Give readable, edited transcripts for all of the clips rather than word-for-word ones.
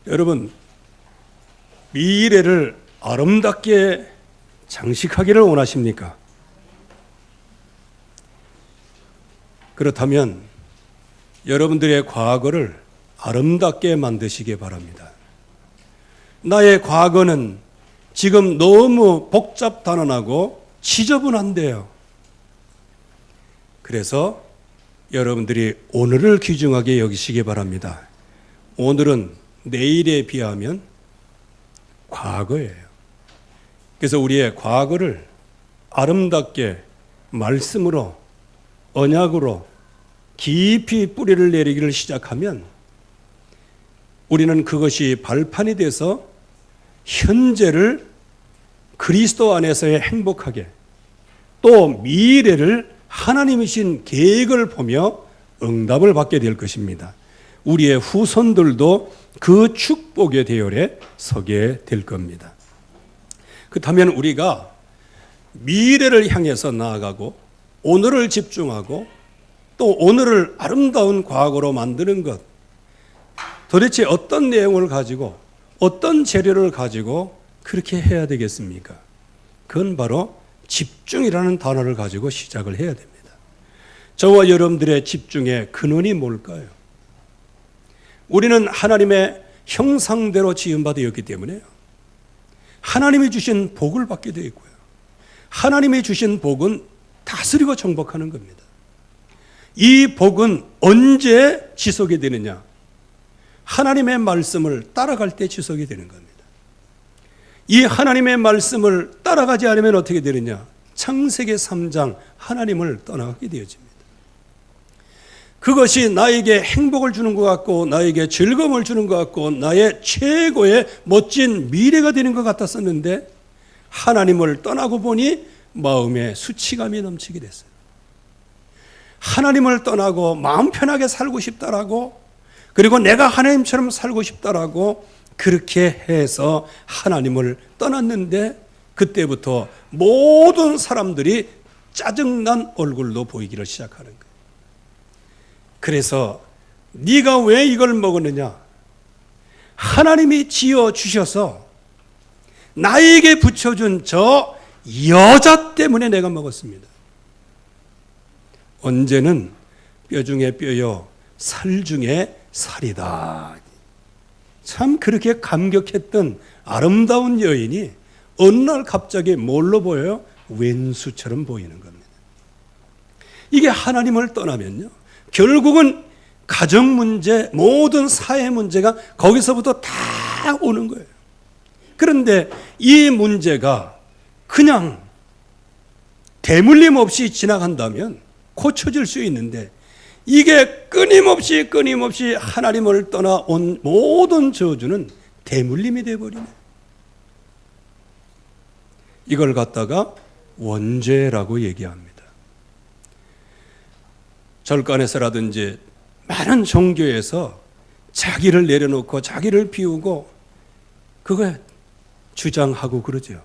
여러분, 미래를 아름답게 장식하기를 원하십니까? 그렇다면 여러분들의 과거를 아름답게 만드시기 바랍니다. 나의 과거는 지금 너무 복잡단언하고 지저분한데요. 그래서 여러분들이 오늘을 귀중하게 여기시기 바랍니다. 오늘은 내일에 비하면 과거예요. 그래서 우리의 과거를 아름답게 말씀으로, 언약으로 깊이 뿌리를 내리기를 시작하면 우리는 그것이 발판이 돼서 현재를 그리스도 안에서의 행복하게, 또 미래를 하나님이신 계획을 보며 응답을 받게 될 것입니다. 우리의 후손들도 그 축복의 대열에 서게 될 겁니다. 그렇다면 우리가 미래를 향해서 나아가고 오늘을 집중하고 또 오늘을 아름다운 과거로 만드는 것, 도대체 어떤 내용을 가지고 어떤 재료를 가지고 그렇게 해야 되겠습니까? 그건 바로 집중이라는 단어를 가지고 시작을 해야 됩니다. 저와 여러분들의 집중의 근원이 뭘까요? 우리는 하나님의 형상대로 지음받아 되었기 때문에요. 하나님이 주신 복을 받게 되어 있고요. 하나님이 주신 복은 다스리고 정복하는 겁니다. 이 복은 언제 지속이 되느냐? 하나님의 말씀을 따라갈 때 지속이 되는 겁니다. 이 하나님의 말씀을 따라가지 않으면 어떻게 되느냐? 창세기 3장 하나님을 떠나가게 되어집니다. 그것이 나에게 행복을 주는 것 같고 나에게 즐거움을 주는 것 같고 나의 최고의 멋진 미래가 되는 것 같았었는데 하나님을 떠나고 보니 마음에 수치감이 넘치게 됐어요. 하나님을 떠나고 마음 편하게 살고 싶다라고, 그리고 내가 하나님처럼 살고 싶다라고 그렇게 해서 하나님을 떠났는데 그때부터 모든 사람들이 짜증난 얼굴로 보이기를 시작하는 거예요. 그래서 네가 왜 이걸 먹었느냐? 하나님이 지어 주셔서 나에게 붙여준 저 여자 때문에 내가 먹었습니다. 언제는 뼈 중에 뼈요 살 중에 살이다. 참 그렇게 감격했던 아름다운 여인이 어느 날 갑자기 뭘로 보여요? 왼수처럼 보이는 겁니다. 이게 하나님을 떠나면요, 결국은 가정 문제, 모든 사회 문제가 거기서부터 다 오는 거예요. 그런데 이 문제가 그냥 대물림 없이 지나간다면 고쳐질 수 있는데 이게 끊임없이 하나님을 떠나온 모든 저주는 대물림이 되어버리네. 이걸 갖다가 원죄라고 얘기합니다. 절간에서라든지 많은 종교에서 자기를 내려놓고 자기를 비우고 그거 주장하고 그러죠.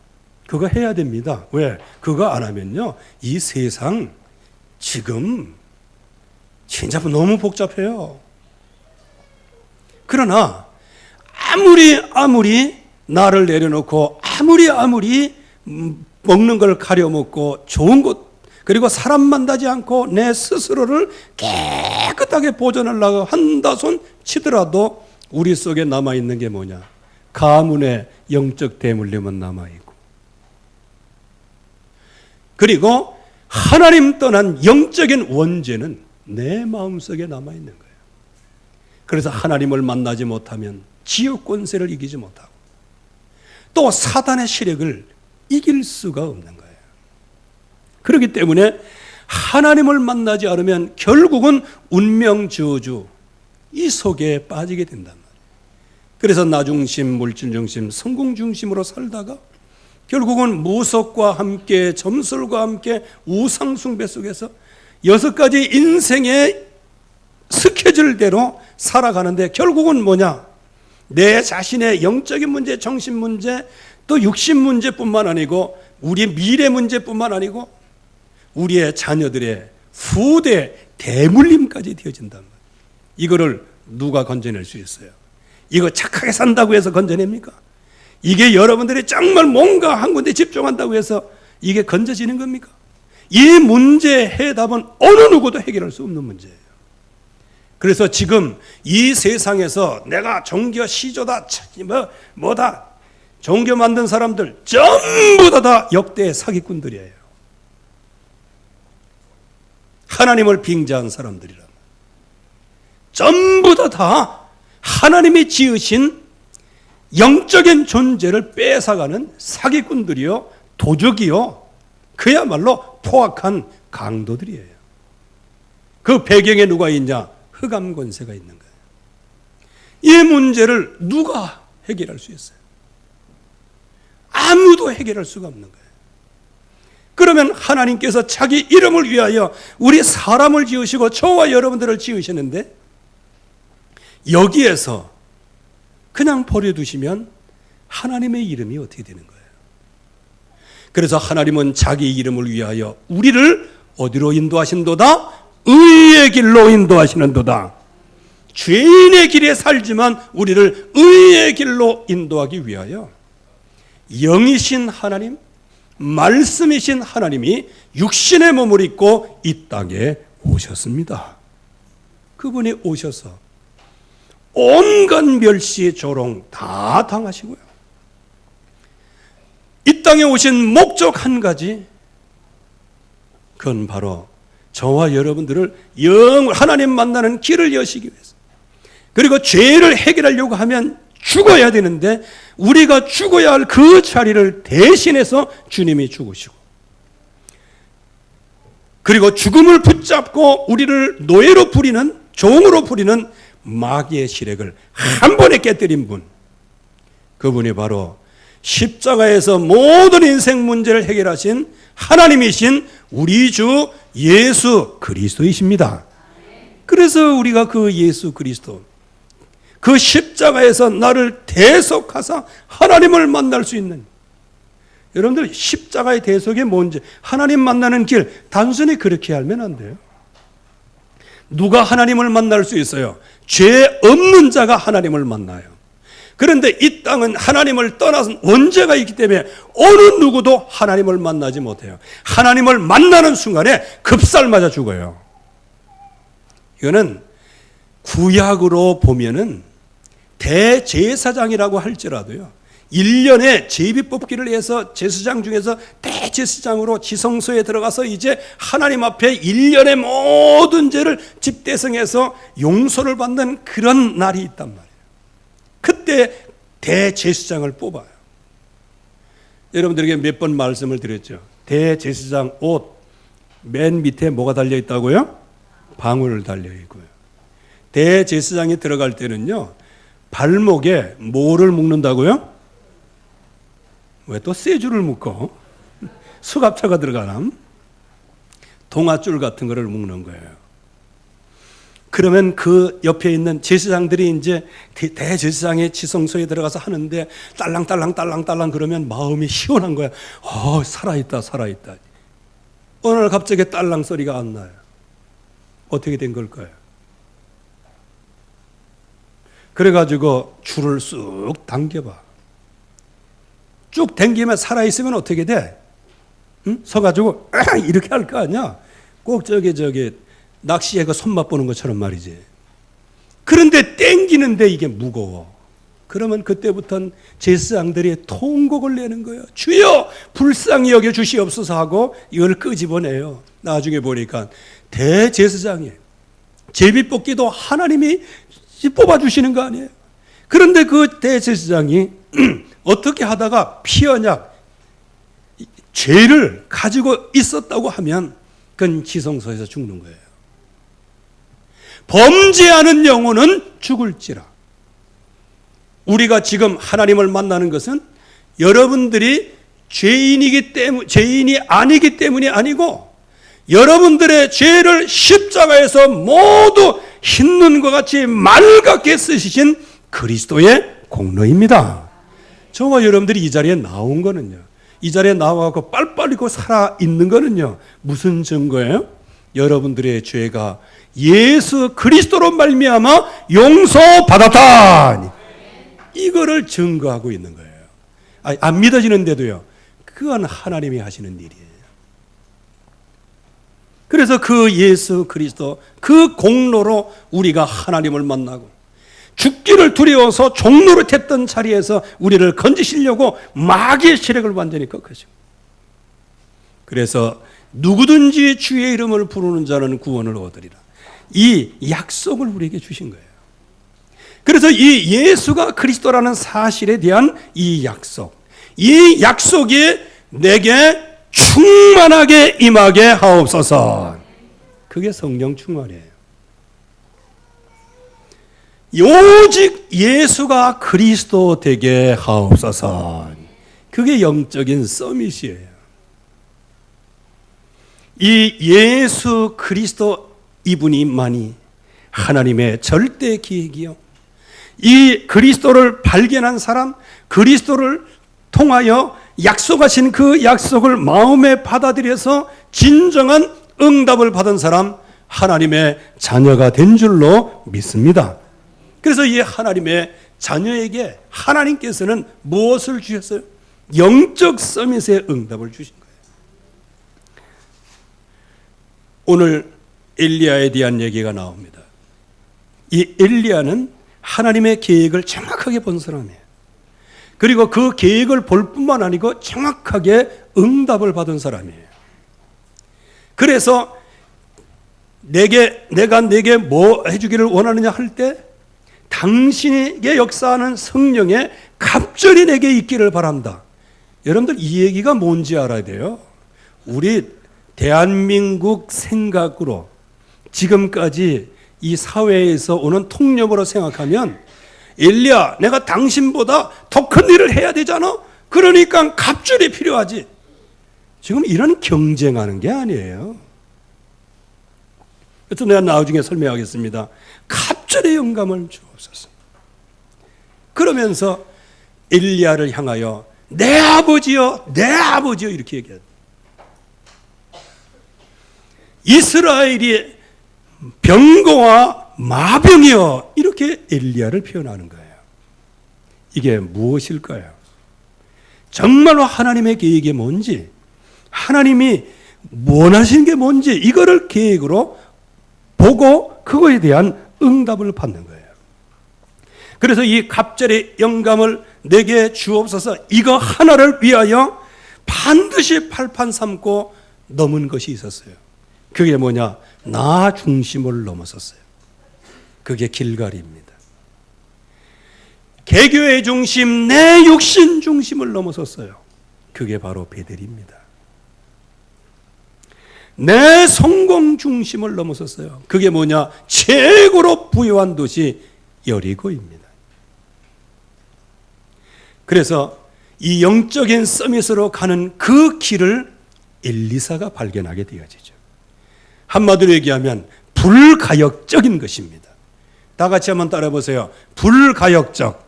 그거 해야 됩니다. 왜? 그거 안 하면요, 이 세상 지금 진짜 너무 복잡해요. 그러나 아무리 나를 내려놓고 아무리 먹는 걸 가려먹고 좋은 것, 그리고 사람 만나지 않고 내 스스로를 깨끗하게 보존하려고 한다손 치더라도 우리 속에 남아있는 게 뭐냐? 가문의 영적 대물림은 남아있고, 그리고 하나님 떠난 영적인 원죄는 내 마음속에 남아있는 거예요. 그래서 하나님을 만나지 못하면 지옥 권세를 이기지 못하고 또 사단의 시력을 이길 수가 없는 거예요. 그렇기 때문에 하나님을 만나지 않으면 결국은 운명 저주 이 속에 빠지게 된단 말이에요. 그래서 나중심, 물질중심, 성공중심으로 살다가 결국은 무속과 함께 점술과 함께 우상숭배 속에서 6가지 인생의 스케줄대로 살아가는데 결국은 뭐냐? 내 자신의 영적인 문제, 정신 문제, 또 육신 문제뿐만 아니고 우리 미래 문제뿐만 아니고 우리의 자녀들의 후대 대물림까지 되어진단 말이에요. 이거를 누가 건져낼 수 있어요? 이거 착하게 산다고 해서 건져냅니까? 이게 여러분들이 정말 뭔가 한 군데 집중한다고 해서 이게 건져지는 겁니까? 이 문제의 해답은 어느 누구도 해결할 수 없는 문제예요. 그래서 지금 이 세상에서 내가 종교 시조다, 뭐다, 종교 만든 사람들 전부 다 역대 사기꾼들이에요. 하나님을 빙자한 사람들이란 말이에요. 전부 다 하나님이 지으신 영적인 존재를 뺏어가는 사기꾼들이요, 도적이요, 그야말로 포악한 강도들이에요. 그 배경에 누가 있냐? 흑암 권세가 있는 거예요. 이 문제를 누가 해결할 수 있어요? 아무도 해결할 수가 없는 거예요. 그러면 하나님께서 자기 이름을 위하여 우리 사람을 지으시고 저와 여러분들을 지으셨는데 여기에서 그냥 버려두시면 하나님의 이름이 어떻게 되는 거예요? 그래서 하나님은 자기 이름을 위하여 우리를 어디로 인도하신도다? 의의 길로 인도하시는도다. 죄인의 길에 살지만 우리를 의의 길로 인도하기 위하여 영이신 하나님, 말씀이신 하나님이 육신의 몸을 입고 이 땅에 오셨습니다. 그분이 오셔서 온갖 멸시, 조롱 다 당하시고요. 이 땅에 오신 목적 한 가지, 그건 바로 저와 여러분들을 하나님 만나는 길을 여시기 위해서. 그리고 죄를 해결하려고 하면 죽어야 되는데 우리가 죽어야 할 그 자리를 대신해서 주님이 죽으시고, 그리고 죽음을 붙잡고 우리를 노예로 부리는, 종으로 부리는 마귀의 시력을 한 번에 깨뜨린 분, 그분이 바로 십자가에서 모든 인생 문제를 해결하신 하나님이신 우리 주 예수 그리스도이십니다. 그래서 우리가 그 예수 그리스도, 그 십자가에서 나를 대속하사 하나님을 만날 수 있는, 여러분들 십자가의 대속이 뭔지, 하나님 만나는 길 단순히 그렇게 알면 안 돼요. 누가 하나님을 만날 수 있어요? 죄 없는 자가 하나님을 만나요. 그런데 이 땅은 하나님을 떠나서 원죄가 있기 때문에 어느 누구도 하나님을 만나지 못해요. 하나님을 만나는 순간에 급살 맞아 죽어요. 이거는 구약으로 보면은 대제사장이라고 할지라도요, 1년에 제비 뽑기를 해서 제사장 중에서 대제사장으로 지성소에 들어가서 이제 하나님 앞에 1년의 모든 죄를 집대성해서 용서를 받는 그런 날이 있단 말이에요. 그때 대제사장을 뽑아요. 여러분들에게 몇 번 말씀을 드렸죠. 대제사장 옷 맨 밑에 뭐가 달려 있다고요? 방울 달려 있고요. 대제사장이 들어갈 때는요, 발목에 뭐를 묶는다고요? 왜 또 쇠줄을 묶어? 수갑차가 들어가나? 동아줄 같은 거를 묶는 거예요. 그러면 그 옆에 있는 제사장들이 이제 대제사장의 지성소에 들어가서 하는데 딸랑딸랑 그러면 마음이 시원한 거야. 살아있다. 어느 날 갑자기 딸랑 소리가 안 나요. 어떻게 된 걸까요? 그래가지고 줄을 쑥 당겨봐. 쭉 당기면 살아있으면 어떻게 돼? 응? 서가지고 이렇게 할 거 아니야? 꼭 저기 낚시에 그 손맛 보는 것처럼 말이지. 그런데 땡기는데 이게 무거워. 그러면 그때부터는 제사장들이 통곡을 내는 거예요. 주여 불쌍히 여겨 주시옵소서 하고 이걸 끄집어내요. 나중에 보니까 대제사장이 제비뽑기도 하나님이 뽑아주시는 거 아니에요. 그런데 그 대제사장이 어떻게 하다가 피언약 죄를 가지고 있었다고 하면 그건 지성소에서 죽는 거예요. 범죄하는 영혼은 죽을지라. 우리가 지금 하나님을 만나는 것은 여러분들이 죄인이 아니기 때문이 아니고 여러분들의 죄를 십자가에서 모두 흰눈과 같이 맑게 쓰시신 그리스도의 공로입니다. 저와 여러분들이 이 자리에 나온 거는요, 이 자리에 나와서 빨빨리 살아있는 거는요, 무슨 증거예요? 여러분들의 죄가 예수 그리스도로 말미암아 용서받았다. 이거를 증거하고 있는 거예요. 안 믿어지는데도요. 그건 하나님이 하시는 일이에요. 그래서 그 예수 그리스도 그 공로로 우리가 하나님을 만나고 죽기를 두려워서 종로를 텄던 자리에서 우리를 건지시려고 마귀의 세력을 완전히 꺾으시고, 그래서 누구든지 주의 이름을 부르는 자는 구원을 얻으리라. 이 약속을 우리에게 주신 거예요. 그래서 이 예수가 그리스도라는 사실에 대한 이 약속이 내게 충만하게 임하게 하옵소서. 그게 성령 충만이에요. 오직 예수가 그리스도 되게 하옵소서. 그게 영적인 서밋이에요. 이 예수 그리스도 이분이만이 하나님의 절대 계획이요, 이 그리스도를 발견한 사람, 그리스도를 통하여 약속하신 그 약속을 마음에 받아들여서 진정한 응답을 받은 사람, 하나님의 자녀가 된 줄로 믿습니다. 그래서 이 하나님의 자녀에게 하나님께서는 무엇을 주셨어요? 영적 서밋의 응답을 주신 거예요. 오늘 엘리야에 대한 얘기가 나옵니다. 이 엘리야는 하나님의 계획을 정확하게 본 사람이에요. 그리고 그 계획을 볼 뿐만 아니고 정확하게 응답을 받은 사람이에요. 그래서 내가 내게 뭐 해주기를 원하느냐 할 때, 당신에게 역사하는 성령의 갑절이 내게 있기를 바란다. 여러분들 이 얘기가 뭔지 알아야 돼요. 우리 대한민국 생각으로 지금까지 이 사회에서 오는 통념으로 생각하면, 엘리야, 내가 당신보다 더 큰 일을 해야 되잖아. 그러니까 갑절이 필요하지. 지금 이런 경쟁하는 게 아니에요. 그래서 내가 나중에 설명하겠습니다. 갑절의 영감을 주옵소서. 그러면서 엘리야를 향하여 내 아버지여, 내 아버지여 이렇게 얘기해요. 이스라엘이 병거와 마병이여, 이렇게 엘리야를 표현하는 거예요. 이게 무엇일까요? 정말로 하나님의 계획이 뭔지, 하나님이 원하시는 게 뭔지, 이거를 계획으로 보고 그거에 대한 응답을 받는 거예요. 그래서 이 갑절의 영감을 내게 주옵소서, 이거 하나를 위하여 반드시 발판 삼고 넘은 것이 있었어요. 그게 뭐냐? 나 중심을 넘어섰어요. 그게 길갈이입니다. 개교의 중심, 내 육신 중심을 넘어섰어요. 그게 바로 베델입니다. 내 성공 중심을 넘어섰어요. 그게 뭐냐? 최고로 부유한 도시 여리고입니다. 그래서 이 영적인 서밋으로 가는 그 길을 엘리사가 발견하게 되어지죠. 한마디로 얘기하면 불가역적인 것입니다. 다 같이 한번 따라 보세요. 불가역적.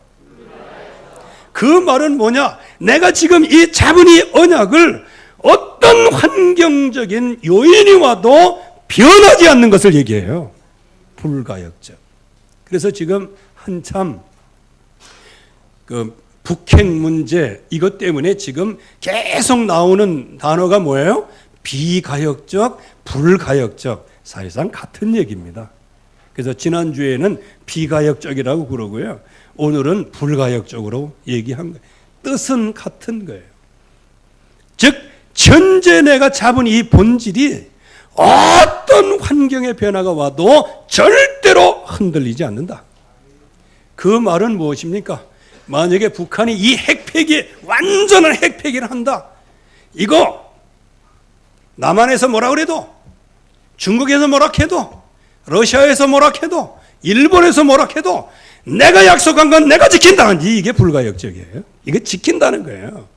그 말은 뭐냐? 내가 지금 이 잡은 이 언약을 어떤 환경적인 요인이 와도 변하지 않는 것을 얘기해요. 불가역적. 그래서 지금 한참 그 북핵 문제, 이것 때문에 지금 계속 나오는 단어가 뭐예요? 비가역적, 불가역적. 사실상 같은 얘기입니다. 그래서 지난주에는 비가역적이라고 그러고요, 오늘은 불가역적으로 얘기한 거예요. 뜻은 같은 거예요. 즉 현재 내가 잡은 이 본질이 어떤 환경의 변화가 와도 절대로 흔들리지 않는다. 그 말은 무엇입니까? 만약에 북한이 이 핵폐기, 완전한 핵폐기를 한다, 이거 남한에서 뭐라 그래도, 중국에서 뭐라 해도, 러시아에서 뭐라 해도, 일본에서 뭐라 해도 내가 약속한 건 내가 지킨다. 이게 불가역적이에요. 이게 지킨다는 거예요.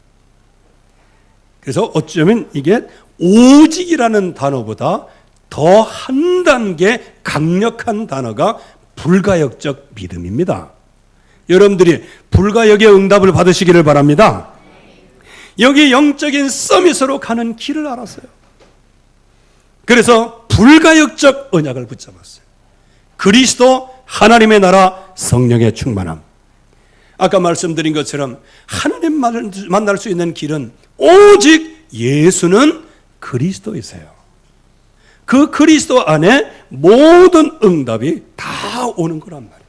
그래서 어쩌면 이게 오직이라는 단어보다 더 한 단계 강력한 단어가 불가역적 믿음입니다. 여러분들이 불가역의 응답을 받으시기를 바랍니다. 여기 영적인 서밋으로 가는 길을 알았어요. 그래서 불가역적 언약을 붙잡았어요. 그리스도, 하나님의 나라, 성령의 충만함. 아까 말씀드린 것처럼 하나님 만날 수 있는 길은 오직 예수는 그리스도이세요. 그 그리스도 안에 모든 응답이 다 오는 거란 말이에요.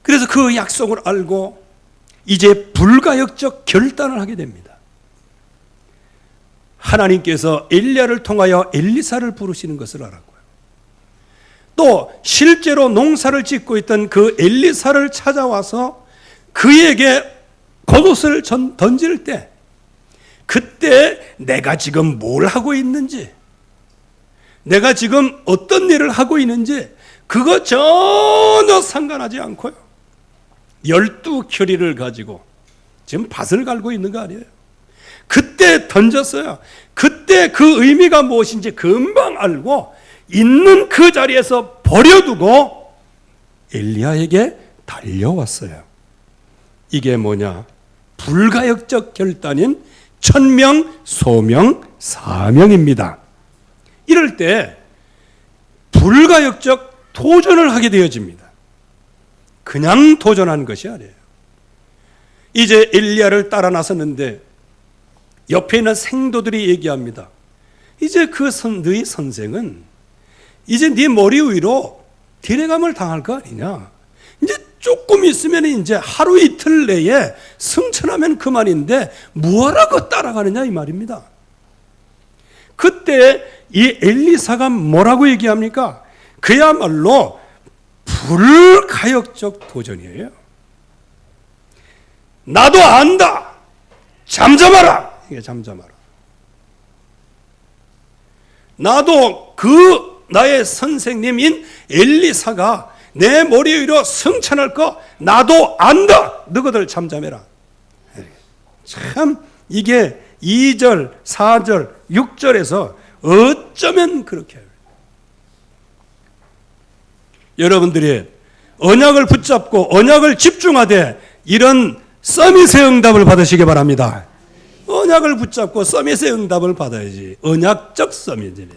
그래서 그 약속을 알고 이제 불가역적 결단을 하게 됩니다. 하나님께서 엘리야를 통하여 엘리사를 부르시는 것을 알았고요. 또 실제로 농사를 짓고 있던 그 엘리사를 찾아와서 그에게 겉옷을 던질 때 그때 내가 지금 뭘 하고 있는지, 내가 지금 어떤 일을 하고 있는지 그거 전혀 상관하지 않고요. 12겨리를 가지고 지금 밭을 갈고 있는 거 아니에요. 그때 던졌어요. 그때 그 의미가 무엇인지 금방 알고 있는 그 자리에서 버려두고 엘리야에게 달려왔어요. 이게 뭐냐? 불가역적 결단인 천명, 소명, 사명입니다. 이럴 때 불가역적 도전을 하게 되어집니다. 그냥 도전한 것이 아니에요. 이제 엘리야를 따라 나섰는데 옆에 있는 생도들이 얘기합니다. 이제 너희 선생은 이제 네 머리 위로 디레감을 당할 거 아니냐. 이제 조금 있으면 이제 하루 이틀 내에 승천하면 그만인데 뭐하라고 따라가느냐 이 말입니다. 그때 이 엘리사가 뭐라고 얘기합니까? 그야말로 불가역적 도전이에요. 나도 안다. 잠잠하라. 이게 잠잠하라. 나도 나의 선생님인 엘리사가 내 머리 위로 승천할 거 나도 안다. 너희들 잠잠해라. 참 이게 2절, 4절, 6절에서 어쩌면 그렇게 해요. 여러분들이 언약을 붙잡고 언약을 집중하되 이런 서밋의 응답을 받으시기 바랍니다. 언약을 붙잡고 서밋의 응답을 받아야지. 언약적 서밋이네.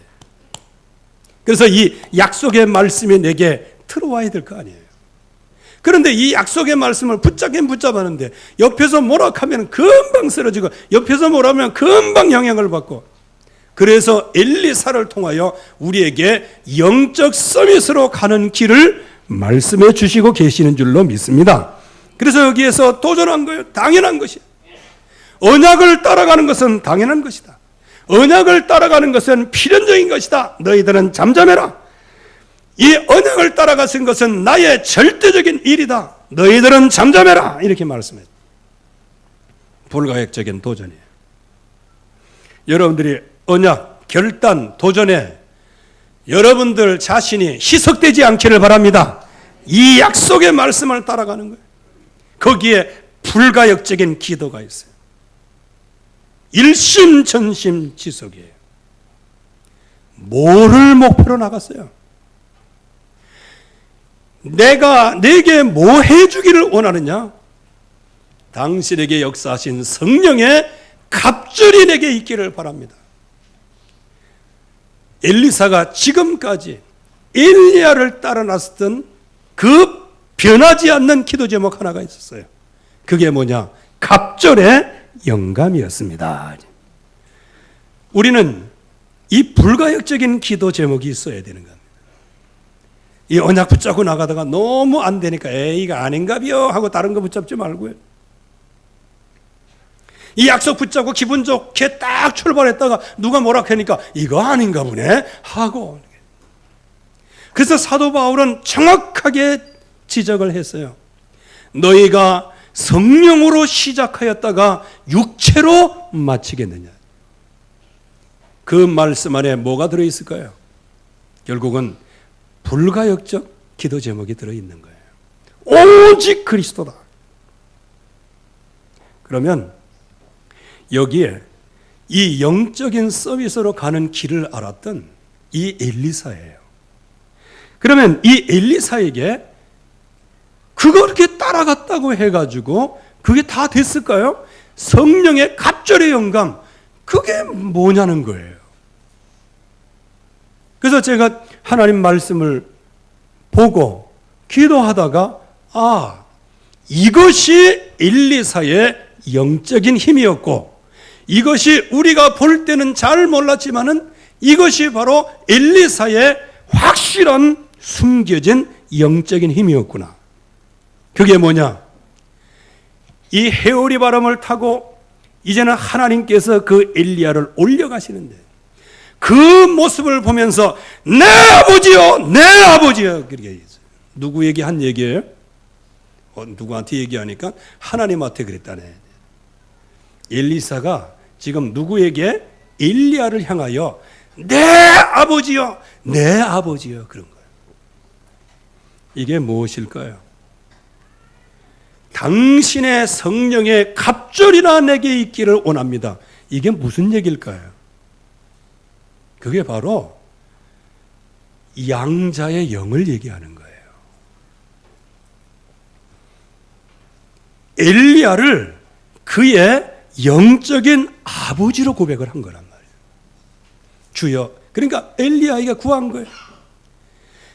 그래서 이 약속의 말씀이 내게 들어와야 될 거 아니에요. 그런데 이 약속의 말씀을 붙잡긴 붙잡았는데 옆에서 뭐라 하면 금방 쓰러지고 옆에서 뭐라 하면 금방 영향을 받고, 그래서 엘리사를 통하여 우리에게 영적 서밋으로 가는 길을 말씀해 주시고 계시는 줄로 믿습니다. 그래서 여기에서 도전한 거예요. 당연한 것이에요. 언약을 따라가는 것은 당연한 것이다. 언약을 따라가는 것은 필연적인 것이다. 너희들은 잠잠해라. 이 언약을 따라가는 것은 나의 절대적인 일이다. 너희들은 잠잠해라. 이렇게 말씀해요. 불가역적인 도전이에요. 여러분들이 언약, 결단, 도전에 여러분들 자신이 희석되지 않기를 바랍니다. 이 약속의 말씀을 따라가는 거예요. 거기에 불가역적인 기도가 있어요. 일심전심지속이에요. 뭐를 목표로 나갔어요? 내게 뭐 해주기를 원하느냐? 당신에게 역사하신 성령의 갑절이 내게 있기를 바랍니다. 엘리사가 지금까지 엘리야를 따라 나섰던 그 변하지 않는 기도 제목 하나가 있었어요. 그게 뭐냐? 갑절의 영감이었습니다. 우리는 이 불가역적인 기도 제목이 있어야 되는 겁니다. 이 언약 붙잡고 나가다가 너무 안 되니까 이거 아닌가비요 하고 다른 거 붙잡지 말고요. 이 약속 붙잡고 기분 좋게 딱 출발했다가 누가 뭐라 하니까 이거 아닌가 보네 하고. 그래서 사도 바울은 정확하게 지적을 했어요. 너희가 성령으로 시작하였다가 육체로 마치겠느냐. 그 말씀 안에 뭐가 들어있을까요? 결국은 불가역적 기도 제목이 들어있는 거예요. 오직 그리스도다. 그러면 여기에 이 영적인 서밋으로 가는 길을 알았던 이 엘리사예요. 그러면 이 엘리사에게 그거 이렇게 따라갔다고 해가지고 그게 다 됐을까요? 성령의 갑절의 영감, 그게 뭐냐는 거예요. 그래서 제가 하나님 말씀을 보고 기도하다가 이것이 엘리사의 영적인 힘이었고, 이것이 우리가 볼 때는 잘 몰랐지만은 이것이 바로 엘리사의 확실한 숨겨진 영적인 힘이었구나. 그게 뭐냐? 이 해오리 바람을 타고 이제는 하나님께서 그 엘리야를 올려가시는데, 그 모습을 보면서 내 아버지요, 내 아버지요, 그렇게 얘기했어요. 누구에게 한 얘기예요? 누구한테 얘기하니까 하나님한테 그랬다네. 엘리사가 지금 누구에게? 엘리야를 향하여 내 아버지요, 내 아버지요, 그런 거예요. 이게 무엇일까요? 당신의 성령의 갑절이나 내게 있기를 원합니다. 이게 무슨 얘기일까요? 그게 바로 양자의 영을 얘기하는 거예요. 엘리야를 그의 영적인 아버지로 고백을 한 거란 말이에요. 주여. 그러니까 엘리야에게 구한 거예요.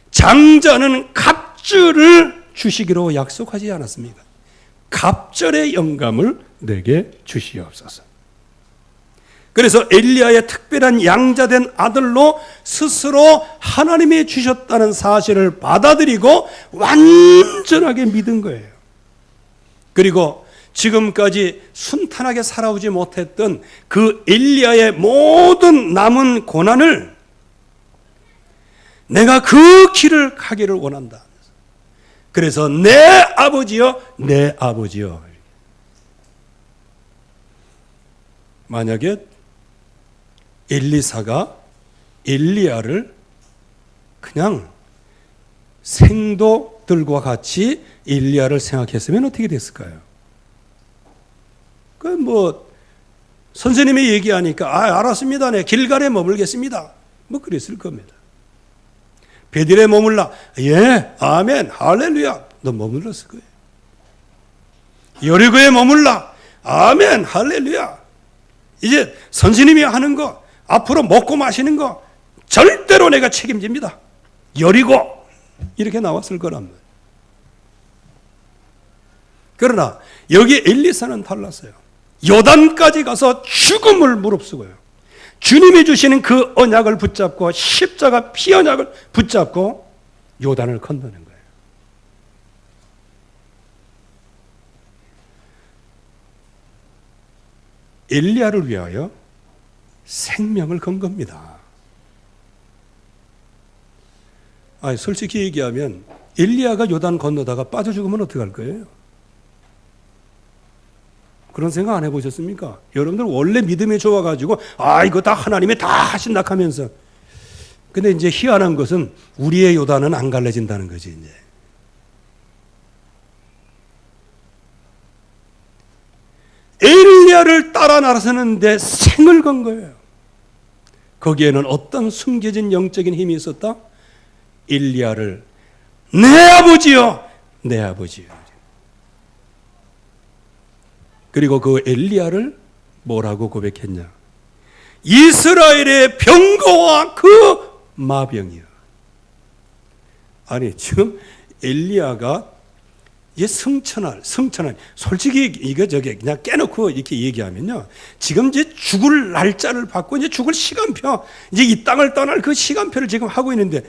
장자는 갑절을 주시기로 약속하지 않았습니까? 갑절의 영감을 내게 주시옵소서. 그래서 엘리야의 특별한 양자된 아들로 스스로 하나님이 주셨다는 사실을 받아들이고 완전하게 믿은 거예요. 그리고 지금까지 순탄하게 살아오지 못했던 그 엘리야의 모든 남은 고난을 내가 그 길을 가기를 원한다. 그래서 내 아버지요, 내 아버지요. 만약에 엘리사가 엘리야를 그냥 생도들과 같이 엘리야를 생각했으면 어떻게 됐을까요? 선생님이 얘기하니까 알았습니다. 네, 길갈에 머물겠습니다. 그랬을 겁니다. 베들에 머물라. 예, 아멘, 할렐루야. 너 머물렀을 거예요. 여리고에 머물라. 아멘, 할렐루야. 이제 선생님이 하는 거, 앞으로 먹고 마시는 거 절대로 내가 책임집니다. 여리고 이렇게 나왔을 거란 말이에요. 그러나 여기 엘리사는 달랐어요. 요단까지 가서 죽음을 무릅쓰고요. 주님이 주시는 그 언약을 붙잡고 십자가 피 언약을 붙잡고 요단을 건너는 거예요. 엘리야를 위하여 생명을 건 겁니다. 솔직히 얘기하면 엘리야가 요단 건너다가 빠져 죽으면 어떡할 거예요? 그런 생각 안 해보셨습니까? 여러분들 원래 믿음이 좋아가지고 이거 다 하나님이 다 하신다 하면서, 근데 이제 희한한 것은 우리의 요단은 안 갈라진다는 거지. 이제 엘리야를 따라 나서는데 생을 건 거예요. 거기에는 어떤 숨겨진 영적인 힘이 있었다? 엘리야를 내 아버지요, 내 아버지요. 그리고 그 엘리야를 뭐라고 고백했냐? 이스라엘의 병거와 그 마병이요. 지금 엘리야가 승천할. 솔직히 그냥 깨놓고 이렇게 얘기하면요. 지금 이제 죽을 날짜를 받고 이제 죽을 시간표, 이제 이 땅을 떠날 그 시간표를 지금 하고 있는데,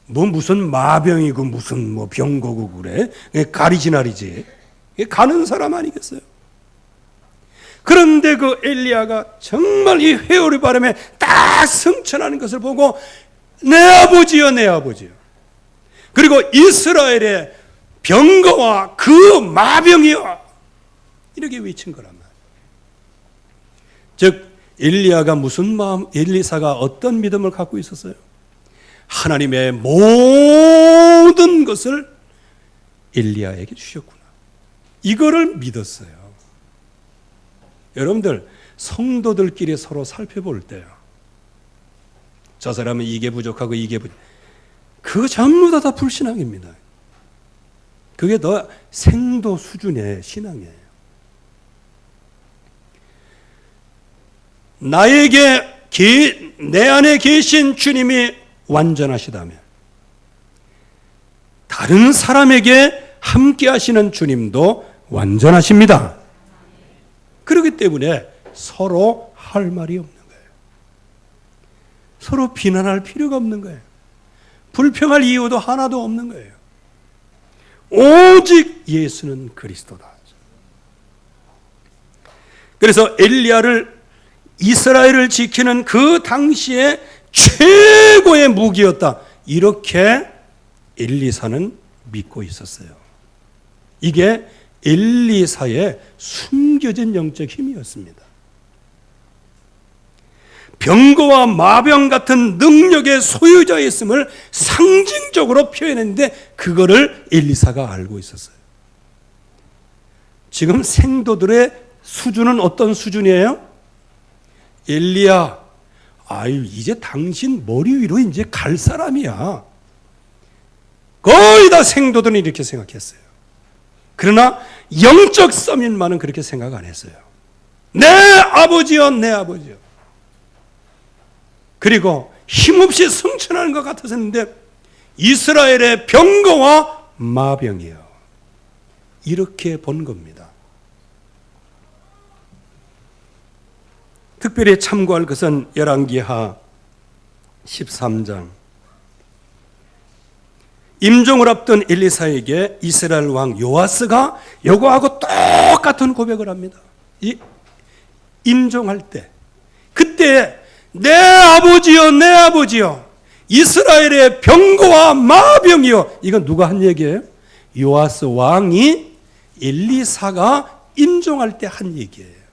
무슨 마병이고 무슨 병거고 그래? 가리지날이지. 가는 사람 아니겠어요? 그런데 그 엘리야가 정말 이 회오리 바람에 딱 승천하는 것을 보고 내 아버지요, 내 아버지요. 그리고 이스라엘의 병거와 그 마병이요, 이렇게 외친 거란 말이에요. 즉 엘리야가 무슨 마음, 엘리사가 어떤 믿음을 갖고 있었어요? 하나님의 모든 것을 엘리야에게 주셨구나. 이거를 믿었어요. 여러분들 성도들끼리 서로 살펴볼 때요, 저 사람은 이게 부족하고 이게 그거 전부 다 불신앙입니다. 그게 더 생도 수준의 신앙이에요. 내 안에 계신 주님이 완전하시다면 다른 사람에게 함께 하시는 주님도 완전하십니다. 그렇기 때문에 서로 할 말이 없는 거예요. 서로 비난할 필요가 없는 거예요. 불평할 이유도 하나도 없는 거예요. 오직 예수는 그리스도다. 그래서 엘리야를 이스라엘을 지키는 그 당시에 최고의 무기였다. 이렇게 엘리사는 믿고 있었어요. 이게 엘리사의 숨겨진 영적 힘이었습니다. 병거와 마병 같은 능력의 소유자였음을 상징적으로 표현했는데 그거를 엘리사가 알고 있었어요. 지금 생도들의 수준은 어떤 수준이에요? 엘리야, 아유, 이제 당신 머리 위로 이제 갈 사람이야. 거의 다 생도들은 이렇게 생각했어요. 그러나 영적 서밋만은 그렇게 생각 안 했어요. 내 아버지여, 내 아버지여. 그리고 힘없이 승천하는 것 같았는데 이스라엘의 병거와 마병이요. 이렇게 본 겁니다. 특별히 참고할 것은 열왕기하 13장. 임종을 앞둔 엘리사에게 이스라엘 왕 요아스가 요거하고 똑같은 고백을 합니다. 이 임종할 때, 그때 내 아버지여, 내 아버지여, 이스라엘의 병거와 마병이여. 이건 누가 한 얘기예요? 요아스 왕이 엘리사가 임종할 때 한 얘기예요.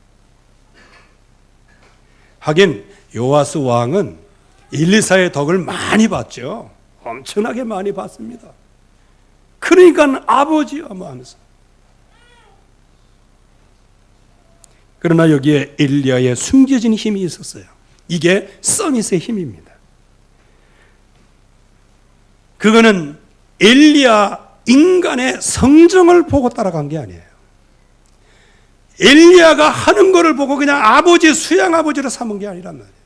하긴 요아스 왕은 엘리사의 덕을 많이 봤죠. 엄청나게 많이 봤습니다. 그러니까 아버지요 하면서. 그러나 여기에 엘리야의 숨겨진 힘이 있었어요. 이게 서밋의 힘입니다. 그거는 엘리야 인간의 성정을 보고 따라간 게 아니에요. 엘리야가 하는 거를 보고 그냥 아버지, 수양 아버지로 삼은 게 아니란 말이에요.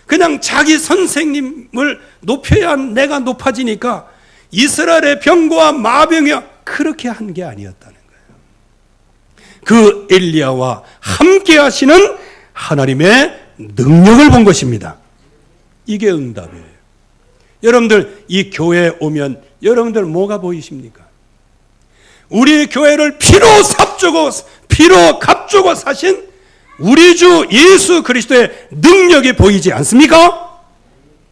그냥 자기 선생님을 높여야 내가 높아지니까 이스라엘의 병거와 마병이야, 그렇게 한 게 아니었다는 거예요. 그 엘리야와 함께 하시는 하나님의 능력을 본 것입니다. 이게 응답이에요. 여러분들 이 교회에 오면 여러분들 뭐가 보이십니까? 우리 교회를 피로 값주고 사신 우리 주 예수 그리스도의 능력이 보이지 않습니까?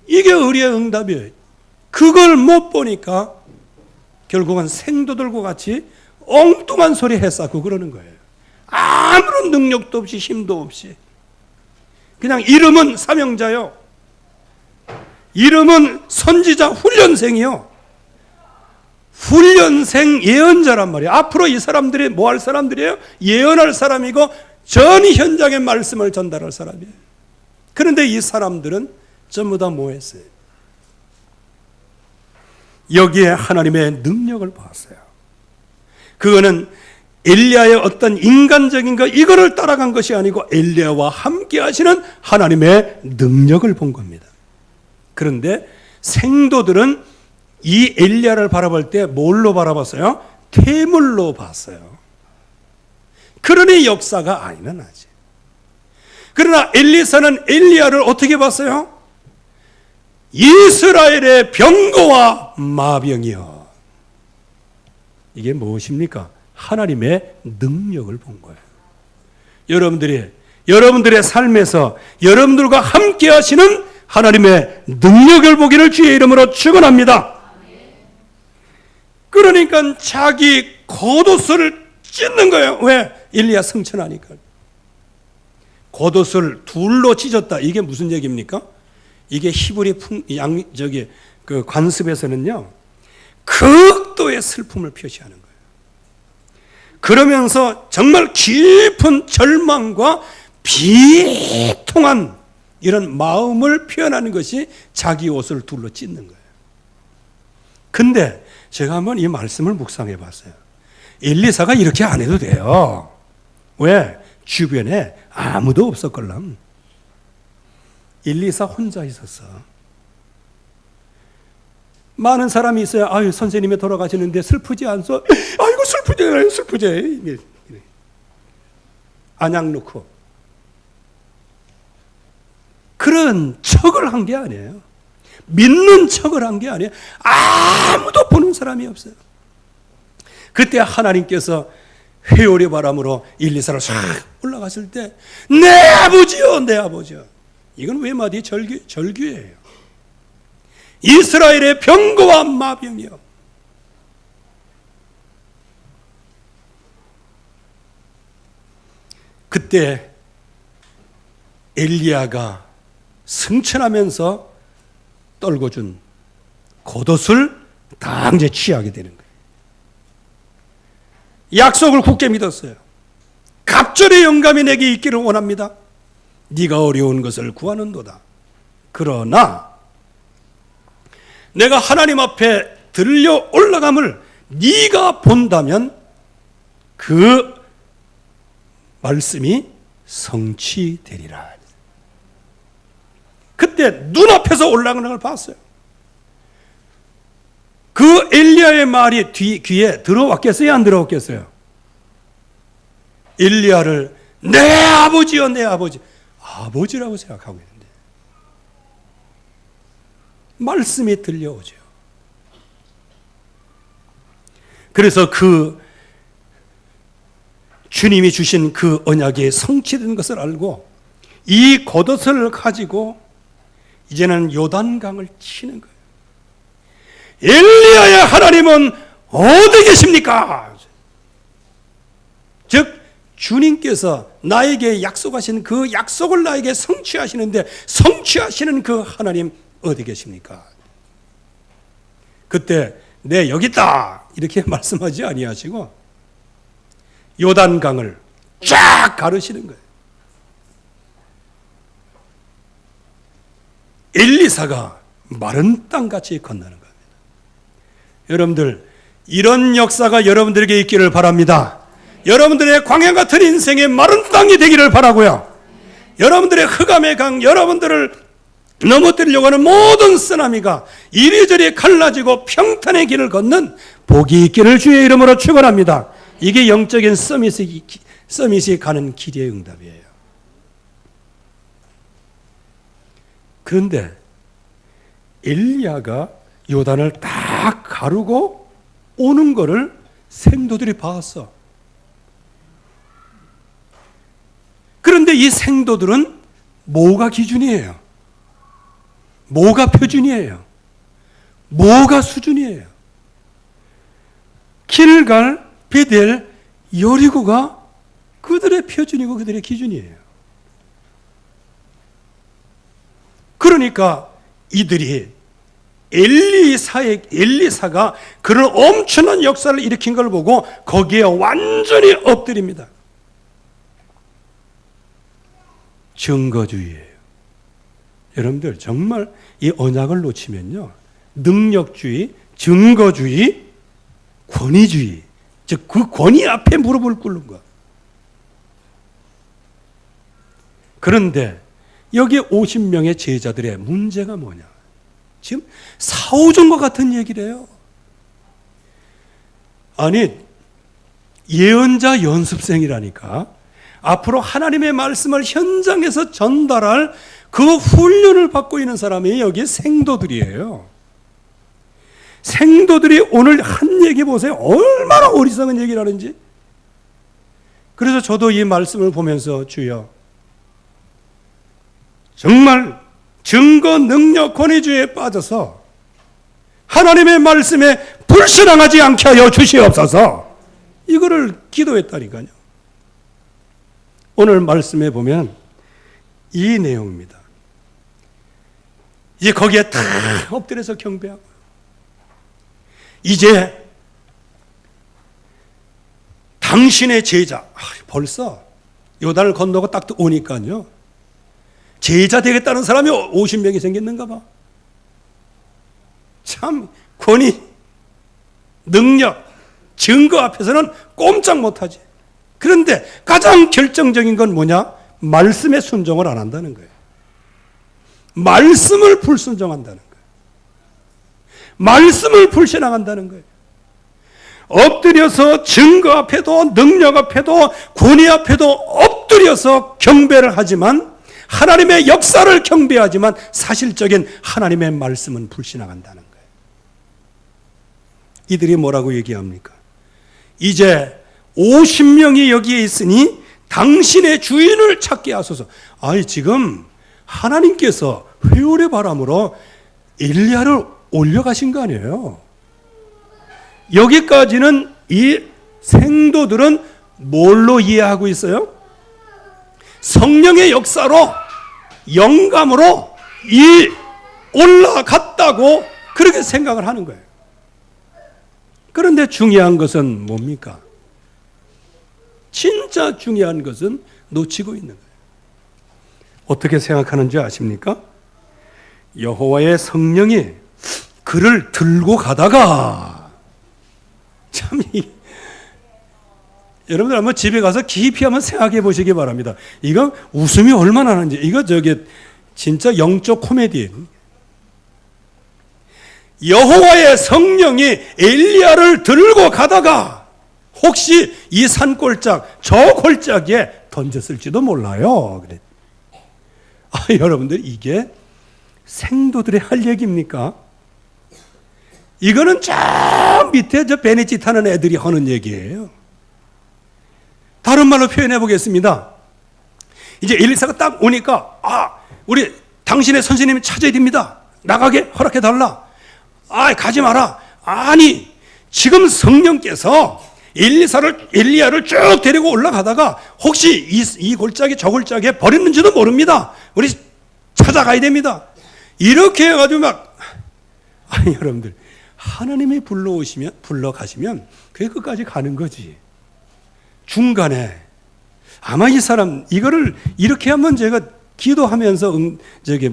이게 우리의 응답이에요. 그걸 못 보니까 결국은 생도들과 같이 엉뚱한 소리 해싸고 그러는 거예요. 아무런 능력도 없이 힘도 없이 그냥 이름은 사명자요, 이름은 선지자 훈련생이요, 훈련생 예언자란 말이에요. 앞으로 이 사람들이 뭐 할 사람들이에요? 예언할 사람이고 전 현장의 말씀을 전달할 사람이에요. 그런데 이 사람들은 전부 다 뭐 했어요? 여기에 하나님의 능력을 봤어요. 그거는 엘리야의 어떤 인간적인 것 이거를 따라간 것이 아니고 엘리야와 함께 하시는 하나님의 능력을 본 겁니다. 그런데 생도들은 이 엘리야를 바라볼 때 뭘로 바라봤어요? 퇴물로 봤어요. 그러니 역사가 안 일어나지. 그러나 엘리사는 엘리야를 어떻게 봤어요? 이스라엘의 병거와 마병이여. 이게 무엇입니까? 하나님의 능력을 본 거예요. 여러분들의 삶에서 여러분들과 함께 하시는 하나님의 능력을 보기를 주의 이름으로 축원합니다. 그러니까 자기 겉옷을 찢는 거예요. 왜? 엘리야 승천하니까. 겉옷을 둘로 찢었다. 이게 무슨 얘기입니까? 이게 히브리 그 관습에서는요, 극도의 슬픔을 표시하는 거예요. 그러면서 정말 깊은 절망과 비통한 이런 마음을 표현하는 것이 자기 옷을 둘로 찢는 거예요. 근데 제가 한번 이 말씀을 묵상해 봤어요. 엘리사가 이렇게 안 해도 돼요. 왜? 주변에 아무도 없었걸랑. 엘리사 혼자 있었어. 많은 사람이 있어요. 아유, 선생님이 돌아가시는데 슬프지 않소? 아이고, 슬프지. 안약 놓고. 그런 척을 한 게 아니에요. 믿는 척을 한 게 아니에요. 아무도 보는 사람이 없어요. 그때 하나님께서 회오리 바람으로 1, 2사로 싹 올라갔을 때, 내 아버지요, 내 아버지요. 이건 외마디 절규예요. 이스라엘의 병거와 마병이요. 그때 엘리야가 승천하면서 떨고 준 겉옷을 다 이제 취하게 되는 거예요. 약속을 굳게 믿었어요. 갑절의 영감이 내게 있기를 원합니다. 네가 어려운 것을 구하는도다. 그러나 내가 하나님 앞에 들려 올라감을 네가 본다면 그 말씀이 성취되리라. 그때 눈앞에서 올라가는 걸 봤어요. 그 엘리야의 말이 귀에 들어왔겠어요? 안 들어왔겠어요? 엘리야를 내 아버지요, 내 아버지. 아버지라고 생각하고 있는데 말씀이 들려오죠. 그래서 그 주님이 주신 그 언약이 성취된 것을 알고 이 겉옷을 가지고 이제는 요단강을 치는 거예요. 엘리야의 하나님은 어디 계십니까? 즉 주님께서 나에게 약속하신 그 약속을 나에게 성취하시는데 성취하시는 그 하나님 어디 계십니까? 그때 네 여기 있다 이렇게 말씀하지 아니하시고 요단강을 쫙 가르시는 거예요. 엘리사가 마른 땅같이 건너는 겁니다. 여러분들 이런 역사가 여러분들에게 있기를 바랍니다. 여러분들의 광야 같은 인생의 마른 땅이 되기를 바라고요. 여러분들의 흑암의 강, 여러분들을 넘어뜨리려고 하는 모든 쓰나미가 이리저리 갈라지고 평탄의 길을 걷는 복이 있기를 주의 이름으로 축원합니다. 이게 영적인 서밋이 가는 길의 응답이에요. 그런데 엘리야가 요단을 딱 가르고 오는 거를 생도들이 봤어. 그런데 이 생도들은 뭐가 기준이에요? 뭐가 표준이에요? 뭐가 수준이에요? 길갈, 베델, 여리고가 그들의 표준이고 그들의 기준이에요. 그러니까 이들이 엘리사가 그런 엄청난 역사를 일으킨 걸 보고 거기에 완전히 엎드립니다. 증거주의예요. 여러분들 정말 이 언약을 놓치면요, 능력주의, 증거주의, 권위주의, 즉 그 권위 앞에 무릎을 꿇는 것. 그런데 여기 50명의 제자들의 문제가 뭐냐? 지금 사오정과 같은 얘기를 해요. 아니, 예언자 연습생이라니까. 앞으로 하나님의 말씀을 현장에서 전달할 그 훈련을 받고 있는 사람이 여기 생도들이에요. 생도들이 오늘 한 얘기 보세요. 얼마나 어리석은 얘기를 하는지. 그래서 저도 이 말씀을 보면서 주여, 정말 증거, 능력, 권위주의에 빠져서 하나님의 말씀에 불신앙하지 않게 하여 주시옵소서. 이거를 기도했다니까요. 오늘 말씀에 보면 이 내용입니다. 이제 거기에 다 엎드려서 경배하고, 이제 당신의 제자, 벌써 요단을 건너고 딱 오니까요, 제자 되겠다는 사람이 50명이 생겼는가 봐. 참 권위, 능력, 증거 앞에서는 꼼짝 못하지. 그런데 가장 결정적인 건 뭐냐? 말씀에 순종을 안 한다는 거예요. 말씀을 불순종한다는 거예요. 말씀을 불신앙한다는 거예요. 엎드려서 증거 앞에도 능력 앞에도 권위 앞에도 엎드려서 경배를 하지만, 하나님의 역사를 경배하지만 사실적인 하나님의 말씀은 불신앙한다는 거예요. 이들이 뭐라고 얘기합니까? 이제 50명이 여기에 있으니 당신의 주인을 찾게 하소서. 아니, 지금 하나님께서 회오의 바람으로 엘리야를 올려가신 거 아니에요? 여기까지는 이 생도들은 뭘로 이해하고 있어요? 성령의 역사로, 영감으로 올라갔다고 그렇게 생각을 하는 거예요. 그런데 중요한 것은 뭡니까? 진짜 중요한 것은 놓치고 있는 거예요. 어떻게 생각하는지 아십니까? 여호와의 성령이 그를 들고 가다가, 참, 여러분들 한번 집에 가서 깊이 한번 생각해 보시기 바랍니다. 이거 웃음이 얼마나 나는지. 이거 진짜 영적 코미디. 여호와의 성령이 엘리야를 들고 가다가 혹시 이 산골짝, 저 골짜기에 던졌을지도 몰라요. 그래. 여러분들, 이게 생도들의 할 얘기입니까? 이거는 저 밑에 저 베네치 타는 애들이 하는 얘기예요. 다른 말로 표현해 보겠습니다. 이제 엘리사가 딱 오니까, 우리 당신의 선생님이 찾아야 됩니다. 나가게 허락해 달라. 가지 마라. 아니, 지금 성령께서 엘리야를 쭉 데리고 올라가다가 혹시 이 골짜기 저 골짜기에 버렸는지도 모릅니다. 우리 찾아가야 됩니다. 이렇게 해가지고 여러분들, 하나님이 불러가시면 그게 끝까지 가는 거지. 중간에 아마 이 사람 이거를 이렇게 한번 제가 기도하면서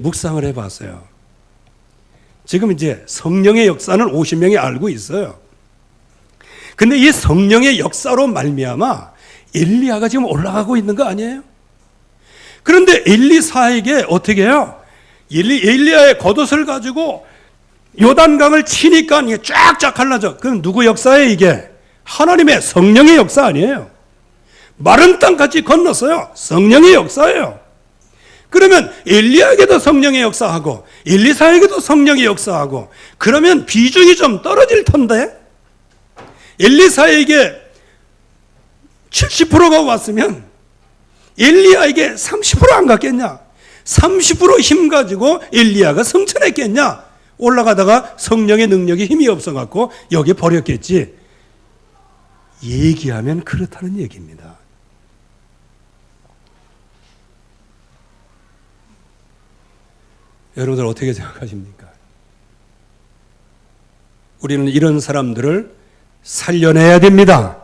묵상을 해봤어요. 지금 이제 성령의 역사는 50명이 알고 있어요. 근데 이 성령의 역사로 말미암아 엘리야가 지금 올라가고 있는 거 아니에요? 그런데 엘리사에게 어떻게 해요? 엘리야의 겉옷을 가지고 요단강을 치니까 이게 쫙쫙 갈라져. 그럼 누구 역사예요, 이게? 하나님의 성령의 역사 아니에요? 마른 땅같이 건넜어요. 성령의 역사예요. 그러면 엘리야에게도 성령의 역사하고 엘리사에게도 성령의 역사하고, 그러면 비중이 좀 떨어질 텐데, 엘리사에게 70%가 왔으면 엘리야에게 30% 안 갔겠냐? 30% 힘 가지고 엘리야가 성천했겠냐? 올라가다가 성령의 능력이 힘이 없어갖고 여기 버렸겠지. 얘기하면 그렇다는 얘기입니다. 여러분들 어떻게 생각하십니까? 우리는 이런 사람들을 살려내야 됩니다.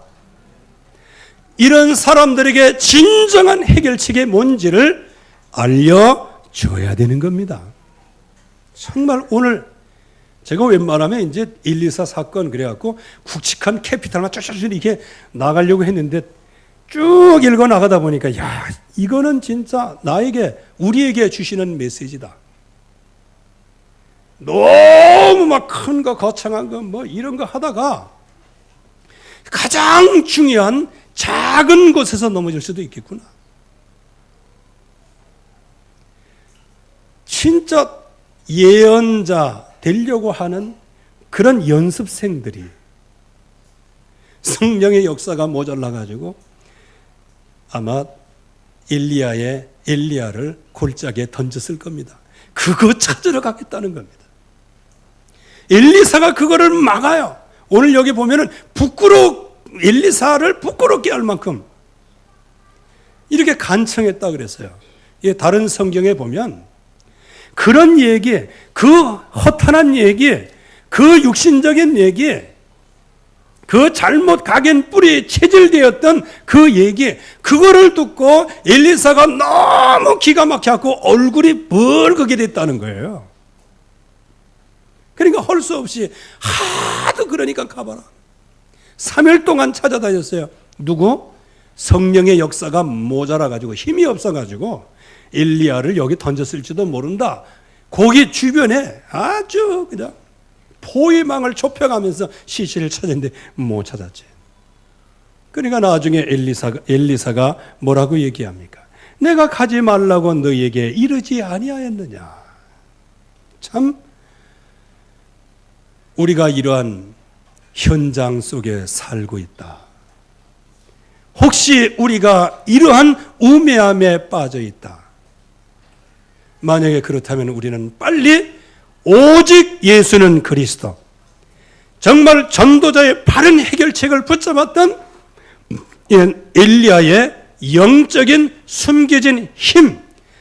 이런 사람들에게 진정한 해결책이 뭔지를 알려줘야 되는 겁니다. 정말 오늘 제가 웬만하면 이제 124 사건 그래갖고 굵직한 캐피탈만 쫙쫙 이렇게 나가려고 했는데, 쭉 읽어 나가다 보니까 이거는 진짜 우리에게 주시는 메시지다. 너무 막 큰 거 거창한 거 이런 거 하다가 가장 중요한 작은 곳에서 넘어질 수도 있겠구나. 진짜 예언자 되려고 하는 그런 연습생들이 성령의 역사가 모자라가지고 아마 엘리야를 골짜기에 던졌을 겁니다. 그거 찾으러 가겠다는 겁니다. 엘리사가 그거를 막아요. 오늘 여기 보면은 엘리사를 부끄럽게 할 만큼 이렇게 간청했다 그랬어요. 다른 성경에 보면 그런 얘기, 그 허탄한 얘기, 그 육신적인 얘기, 그 잘못 각인 뿌리에 체질되었던 그 얘기, 그거를 듣고 엘리사가 너무 기가 막혀갖고 얼굴이 벌겋게 됐다는 거예요. 그러니까 할 수 없이 하도 그러니까 가봐라. 3일 동안 찾아다녔어요. 누구? 성령의 역사가 모자라가지고 힘이 없어가지고 엘리야를 여기 던졌을지도 모른다. 거기 주변에 아주 그냥 포위망을 좁혀가면서 시신을 찾았는데 못 찾았지. 그러니까 나중에 엘리사가 뭐라고 얘기합니까? 내가 가지 말라고 너희에게 이르지 아니하였느냐. 참 우리가 이러한 현장 속에 살고 있다. 혹시 우리가 이러한 우매함에 빠져 있다. 만약에 그렇다면 우리는 빨리 오직 예수는 그리스도, 정말 전도자의 바른 해결책을 붙잡았던 엘리야의 영적인 숨겨진 힘,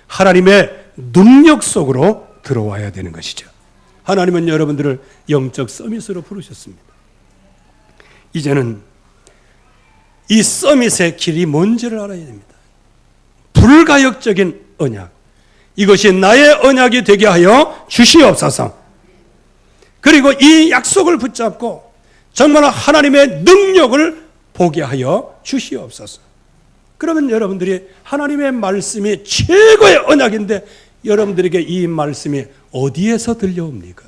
하나님의 능력 속으로 들어와야 되는 것이죠. 하나님은 여러분들을 영적 서밋으로 부르셨습니다. 이제는 이 서밋의 길이 뭔지를 알아야 됩니다. 불가역적인 언약, 이것이 나의 언약이 되게 하여 주시옵소서. 그리고 이 약속을 붙잡고 정말 하나님의 능력을 보게 하여 주시옵소서. 그러면 여러분들이 하나님의 말씀이 최고의 언약인데 여러분들에게 이 말씀이 어디에서 들려옵니까?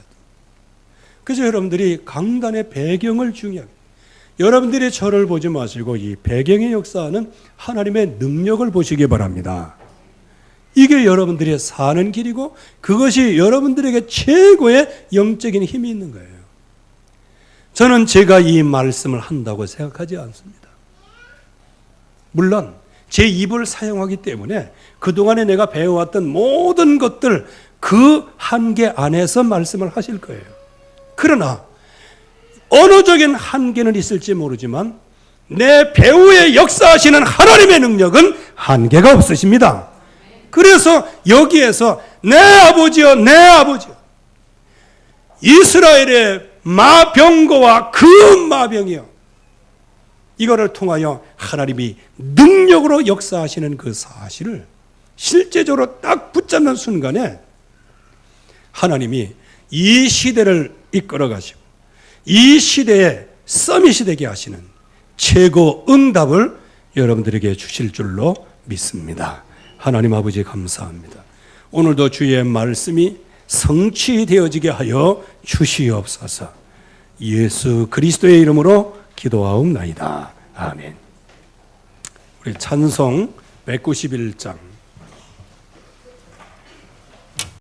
그래서 여러분들이 강단의 배경을 중요하게, 여러분들이 저를 보지 마시고 이 배경의 역사는 하나님의 능력을 보시기 바랍니다. 이게 여러분들이 사는 길이고 그것이 여러분들에게 최고의 영적인 힘이 있는 거예요. 저는 제가 이 말씀을 한다고 생각하지 않습니다. 물론 제 입을 사용하기 때문에 그동안에 내가 배워왔던 모든 것들 그 한계 안에서 말씀을 하실 거예요. 그러나 언어적인 한계는 있을지 모르지만 내 배후에 역사하시는 하나님의 능력은 한계가 없으십니다. 그래서 여기에서 내 아버지여 내 아버지여, 이스라엘의 마병거와 그 마병이여, 이거를 통하여 하나님이 능력으로 역사하시는 그 사실을 실제적으로 딱 붙잡는 순간에 하나님이 이 시대를 이끌어 가시고 이 시대에 서밋이 되게 하시는 최고 응답을 여러분들에게 주실 줄로 믿습니다. 하나님 아버지 감사합니다. 오늘도 주의 말씀이 성취되어지게 하여 주시옵소서. 예수 그리스도의 이름으로 기도하옵나이다. 아멘. 우리 찬송 191장